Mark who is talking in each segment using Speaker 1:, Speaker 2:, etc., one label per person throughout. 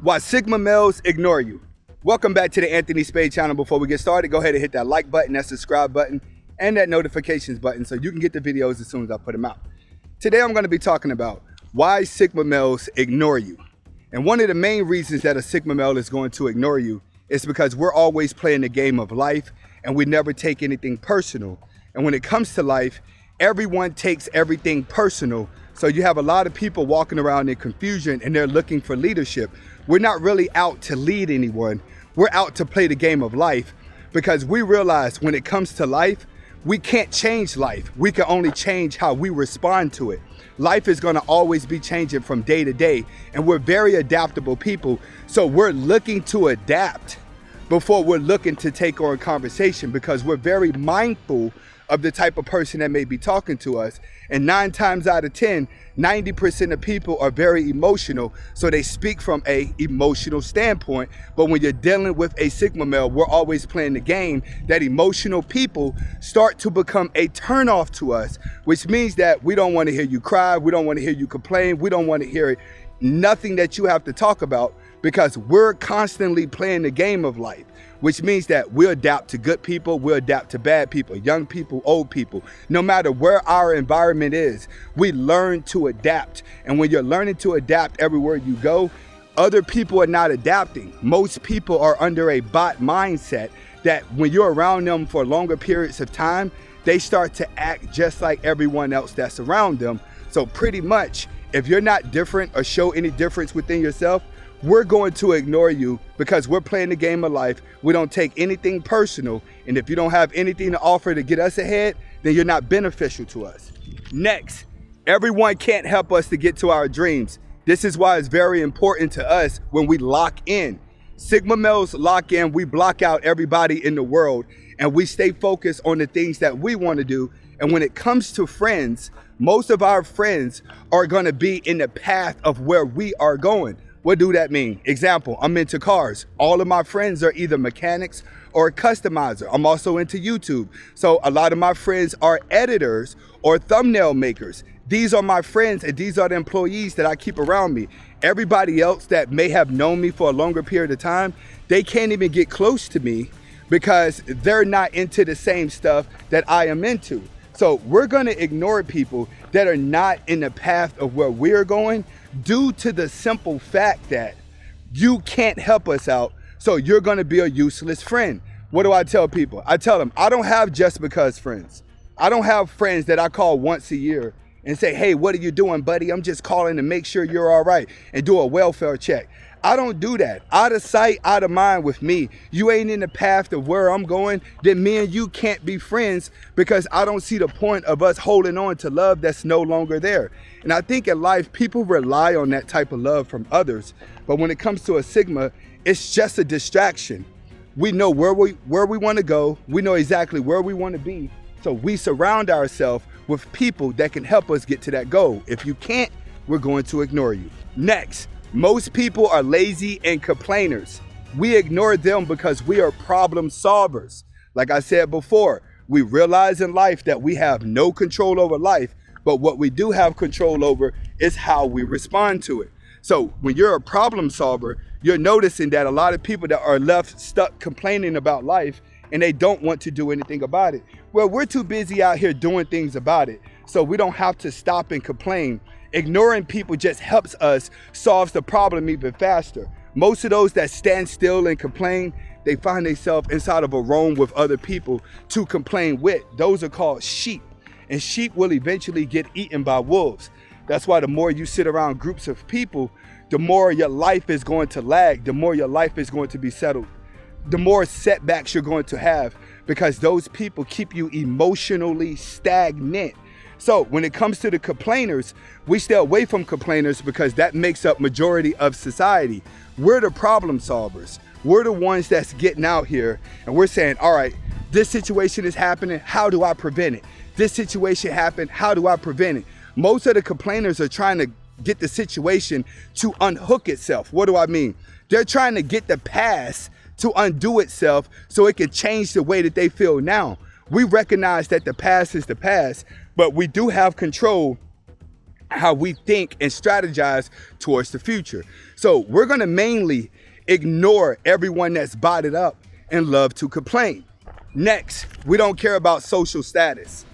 Speaker 1: Why Sigma males ignore you. Welcome back to the Anthony Spade channel. Before we get started, go ahead and hit that like button, that subscribe button, and that notifications button so you can get the videos as soon as I put them out. Today I'm going to be talking about why Sigma males ignore you. And one of the main reasons that a Sigma male is going to ignore you is because we're always playing the game of life and we never take anything personal. And when it comes to life, everyone takes everything personal. So you have a lot of people walking around in confusion and they're looking for leadership. We're not really out to lead anyone. We're out to play the game of life because we realize when it comes to life, we can't change life. We can only change how we respond to it. Life is going to always be changing from day to day, and we're very adaptable people. So we're looking to adapt before we're looking to take on conversation because we're very mindful of the type of person that may be talking to us. And 9 times out of 10, 90% of people are very emotional. So they speak from a emotional standpoint. But when you're dealing with a Sigma male, we're always playing the game that emotional people start to become a turnoff to us, which means that we don't want to hear you cry. We don't want to hear you complain. We don't want to hear nothing that you have to talk about because we're constantly playing the game of life, which means that we'll adapt to good people, we'll adapt to bad people, young people, old people. No matter where our environment is, we learn to adapt. And when you're learning to adapt everywhere you go, other people are not adapting. Most people are under a bot mindset that when you're around them for longer periods of time, they start to act just like everyone else that's around them. So pretty much, if you're not different or show any difference within yourself, we're going to ignore you because we're playing the game of life. We don't take anything personal. And if you don't have anything to offer to get us ahead, then you're not beneficial to us. Next, everyone can't help us to get to our dreams. This is why it's very important to us when we lock in. Sigma males lock in, we block out everybody in the world and we stay focused on the things that we want to do. And when it comes to friends, most of our friends are going to be in the path of where we are going. What do that mean? Example, I'm into cars. All of my friends are either mechanics or a customizer. I'm also into YouTube. So a lot of my friends are editors or thumbnail makers. These are my friends and these are the employees that I keep around me. Everybody else that may have known me for a longer period of time, they can't even get close to me because they're not into the same stuff that I am into. So we're going to ignore people that are not in the path of where we're going due to the simple fact that you can't help us out. So you're going to be a useless friend. What do I tell people? I tell them, I don't have just because friends. I don't have friends that I call once a year and say, hey, what are you doing, buddy? I'm just calling to make sure you're all right and do a welfare check. I don't do that. Out of sight, out of mind with me. You ain't in the path of where I'm going, then me and you can't be friends because I don't see the point of us holding on to love that's no longer there. And I think in life, people rely on that type of love from others. But when it comes to a Sigma, it's just a distraction. We know where we want to go. We know exactly where we want to be. So we surround ourselves with people that can help us get to that goal. If you can't, we're going to ignore you. Next. Most people are lazy and complainers. We ignore them because we are problem solvers. Like I said before, we realize in life that we have no control over life, but what we do have control over is how we respond to it. So when you're a problem solver, you're noticing that a lot of people that are left stuck complaining about life and they don't want to do anything about it. Well, we're too busy out here doing things about it, so we don't have to stop and complain. Ignoring people just helps us solve the problem even faster. Most of those that stand still and complain, they find themselves inside of a room with other people to complain with. Those are called sheep, and sheep will eventually get eaten by wolves. That's why the more you sit around groups of people, the more your life is going to lag, the more your life is going to be settled, the more setbacks you're going to have because those people keep you emotionally stagnant. So when it comes to the complainers, we stay away from complainers because that makes up majority of society. We're the problem solvers. We're the ones that's getting out here and we're saying, all right, this situation is happening. How do I prevent it? This situation happened. How do I prevent it? Most of the complainers are trying to get the situation to unhook itself. What do I mean? They're trying to get the past to undo itself so it can change the way that they feel now. We recognize that the past is the past, but we do have control how we think and strategize towards the future. So we're gonna mainly ignore everyone that's botted up and love to complain. Next, we don't care about social status.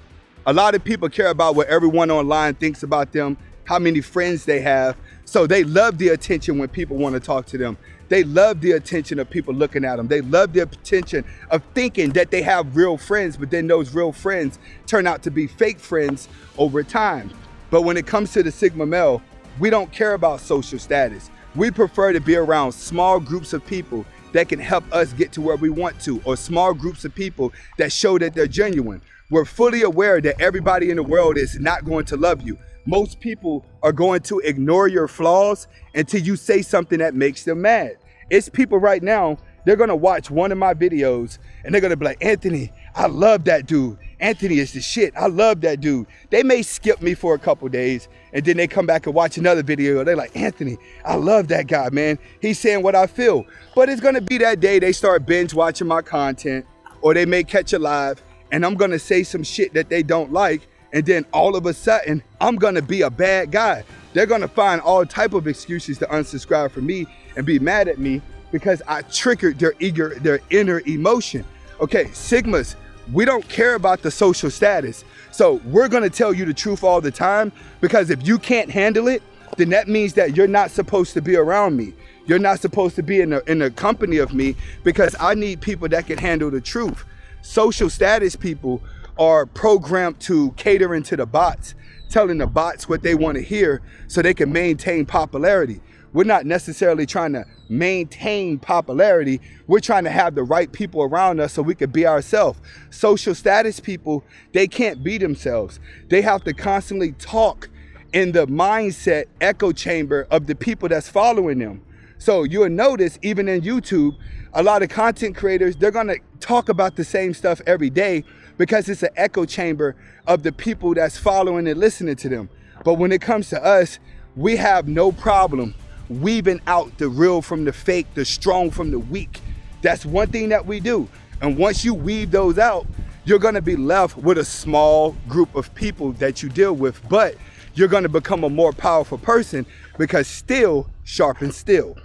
Speaker 1: A lot of people care about what everyone online thinks about them, how many friends they have. So they love the attention when people want to talk to them. They love the attention of people looking at them. They love the attention of thinking that they have real friends, but then those real friends turn out to be fake friends over time. But when it comes to the Sigma male, we don't care about social status. We prefer to be around small groups of people that can help us get to where we want to, or small groups of people that show that they're genuine. We're fully aware that everybody in the world is not going to love you. Most people are going to ignore your flaws until you say something that makes them mad. It's people right now, they're gonna watch one of my videos and they're gonna be like, Anthony, I love that dude. Anthony is the shit. I love that dude. They may skip me for a couple days and then they come back and watch another video. They're like, Anthony, I love that guy, man. He's saying what I feel. But it's gonna be that day they start binge watching my content, or they may catch a live and I'm gonna say some shit that they don't like, and then all of a sudden, I'm gonna be a bad guy. They're gonna find all type of excuses to unsubscribe from me and be mad at me because I triggered their inner emotion. Okay, Sigmas, we don't care about the social status. So we're gonna tell you the truth all the time, because if you can't handle it, then that means that you're not supposed to be around me. You're not supposed to be in the company of me, because I need people that can handle the truth. Social status people are programmed to cater into the bots, telling the bots what they want to hear so they can maintain popularity. We're not necessarily trying to maintain popularity. We're trying to have the right people around us so we can be ourselves. Social status people, they can't be themselves. They have to constantly talk in the mindset echo chamber of the people that's following them. So you'll notice even in YouTube, a lot of content creators, they're gonna talk about the same stuff every day because it's an echo chamber of the people that's following and listening to them. But when it comes to us, we have no problem weaving out the real from the fake, the strong from the weak. That's one thing that we do. And once you weave those out, you're gonna be left with a small group of people that you deal with, but you're gonna become a more powerful person, because steel sharpens steel.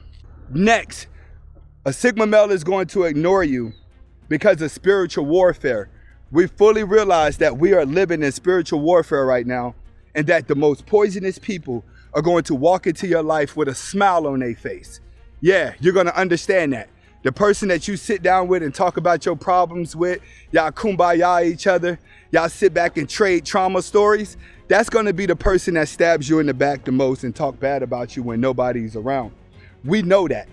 Speaker 1: Next, a Sigma male is going to ignore you because of spiritual warfare. We fully realize that we are living in spiritual warfare right now, and that the most poisonous people are going to walk into your life with a smile on their face. Yeah, you're gonna understand that. The person that you sit down with and talk about your problems with, y'all kumbaya each other, y'all sit back and trade trauma stories, that's gonna be the person that stabs you in the back the most and talk bad about you when nobody's around. We know that.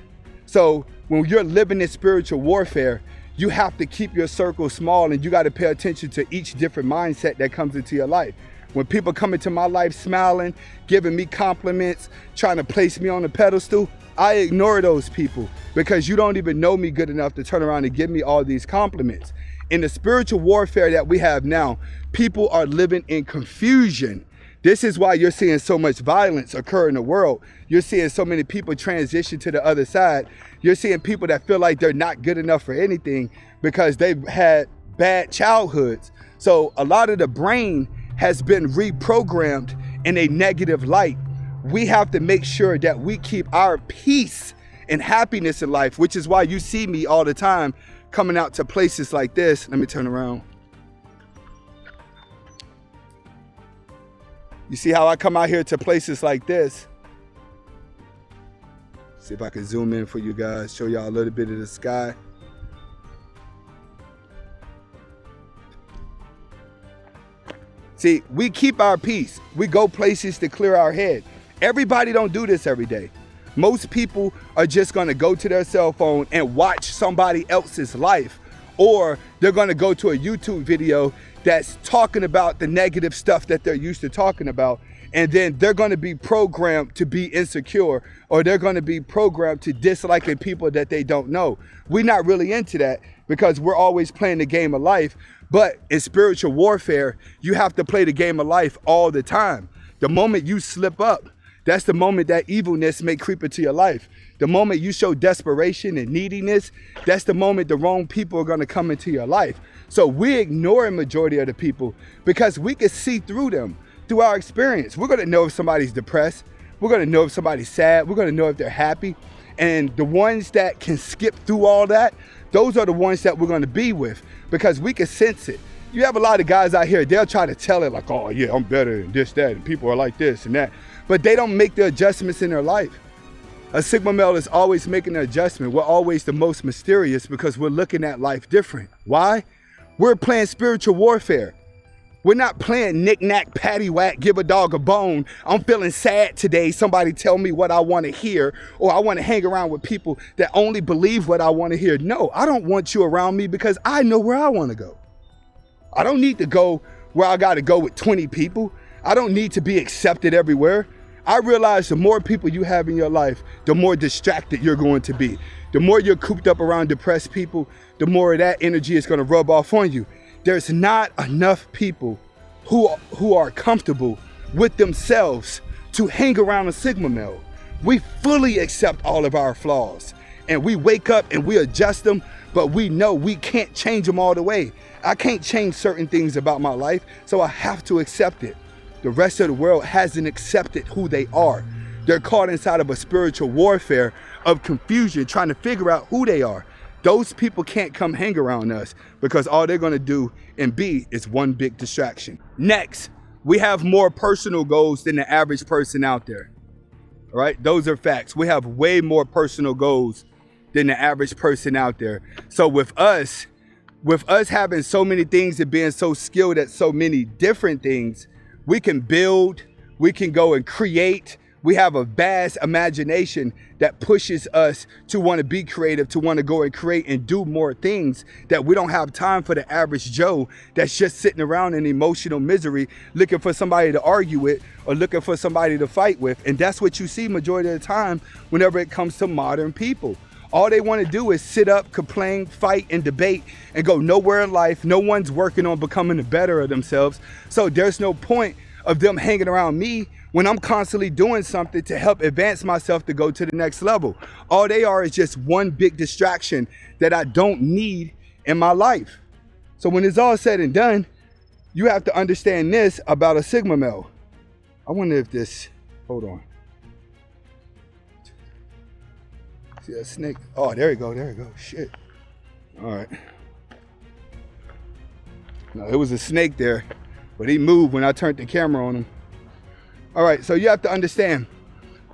Speaker 1: So when you're living in spiritual warfare, you have to keep your circle small, and you got to pay attention to each different mindset that comes into your life. When people come into my life smiling, giving me compliments, trying to place me on a pedestal, I ignore those people, because you don't even know me good enough to turn around and give me all these compliments. In the spiritual warfare that we have now, people are living in confusion. This is why you're seeing so much violence occur in the world. You're seeing so many people transition to the other side. You're seeing people that feel like they're not good enough for anything because they've had bad childhoods. So a lot of the brain has been reprogrammed in a negative light. We have to make sure that we keep our peace and happiness in life, which is why you see me all the time coming out to places like this. Let me turn around. You see how I come out here to places like this? See if I can zoom in for you guys, show y'all a little bit of the sky. See, we keep our peace. We go places to clear our head. Everybody don't do this every day. Most people are just gonna go to their cell phone and watch somebody else's life, or they're gonna go to a YouTube video that's talking about the negative stuff that they're used to talking about, and then they're gonna be programmed to be insecure, or they're gonna be programmed to disliking people that they don't know. We're not really into that, because we're always playing the game of life. But in spiritual warfare, you have to play the game of life all the time. The moment you slip up, that's the moment that evilness may creep into your life. The moment you show desperation and neediness, that's the moment the wrong people are gonna come into your life. So we ignore a majority of the people because we can see through them. through our experience. We're gonna know if somebody's depressed. We're gonna know if somebody's sad. We're gonna know if they're happy. And the ones that can skip through all that, those are the ones that we're gonna be with, because we can sense it. You have a lot of guys out here, they'll try to tell it like, oh yeah, I'm better than this, that, and people are like this and that. But they don't make the adjustments in their life. A Sigma male is always making an adjustment. We're always the most mysterious because we're looking at life different. Why? We're playing spiritual warfare. We're not playing knick-knack, paddywhack, give a dog a bone. I'm feeling sad today. Somebody tell me what I want to hear, or I want to hang around with people that only believe what I want to hear. No, I don't want you around me because I know where I want to go. I don't need to go where I got to go with 20 people. I don't need to be accepted everywhere. I realize the more people you have in your life, the more distracted you're going to be. The more you're cooped up around depressed people, the more of that energy is going to rub off on you. There's not enough people who are comfortable with themselves to hang around a Sigma male. We fully accept all of our flaws and we wake up and we adjust them, but we know we can't change them all the way. I can't change certain things about my life, so I have to accept it. The rest of the world hasn't accepted who they are. They're caught inside of a spiritual warfare of confusion, trying to figure out who they are. Those people can't come hang around us because all they're gonna do and be is one big distraction. Next, we have more personal goals than the average person out there. All right, those are facts. We have way more personal goals than the average person out there. So with us having so many things and being so skilled at so many different things, we can build, we can go and create. We have a vast imagination that pushes us to want to be creative, to want to go and create and do more things that we don't have time for the average Joe that's just sitting around in emotional misery, looking for somebody to argue with or looking for somebody to fight with. And that's what you see majority of the time whenever it comes to modern people. All they want to do is sit up, complain, fight, and debate and go nowhere in life. No one's working on becoming the better of themselves. So there's no point of them hanging around me when I'm constantly doing something to help advance myself to go to the next level. All they are is just one big distraction that I don't need in my life. So when it's all said and done, you have to understand this about a Sigma male. I wonder if this, hold on. See that snake? Oh, there you go, there you go, shit. All right. No, it was a snake there, but he moved when I turned the camera on him. All right, so you have to understand,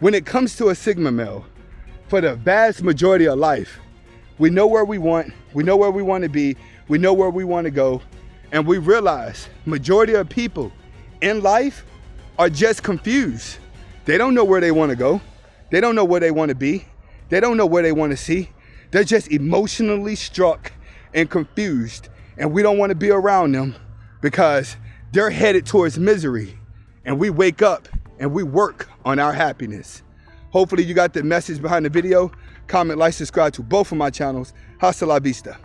Speaker 1: when it comes to a Sigma male, for the vast majority of life, we know where we want to be, we know where we want to go, and we realize majority of people in life are just confused. They don't know where they want to go. They don't know where they want to be. They don't know where they want to see. They're just emotionally struck and confused, and we don't want to be around them because they're headed towards misery. And we wake up and we work on our happiness. Hopefully you got the message behind the video. Comment, like, subscribe to both of my channels. Hasta la vista.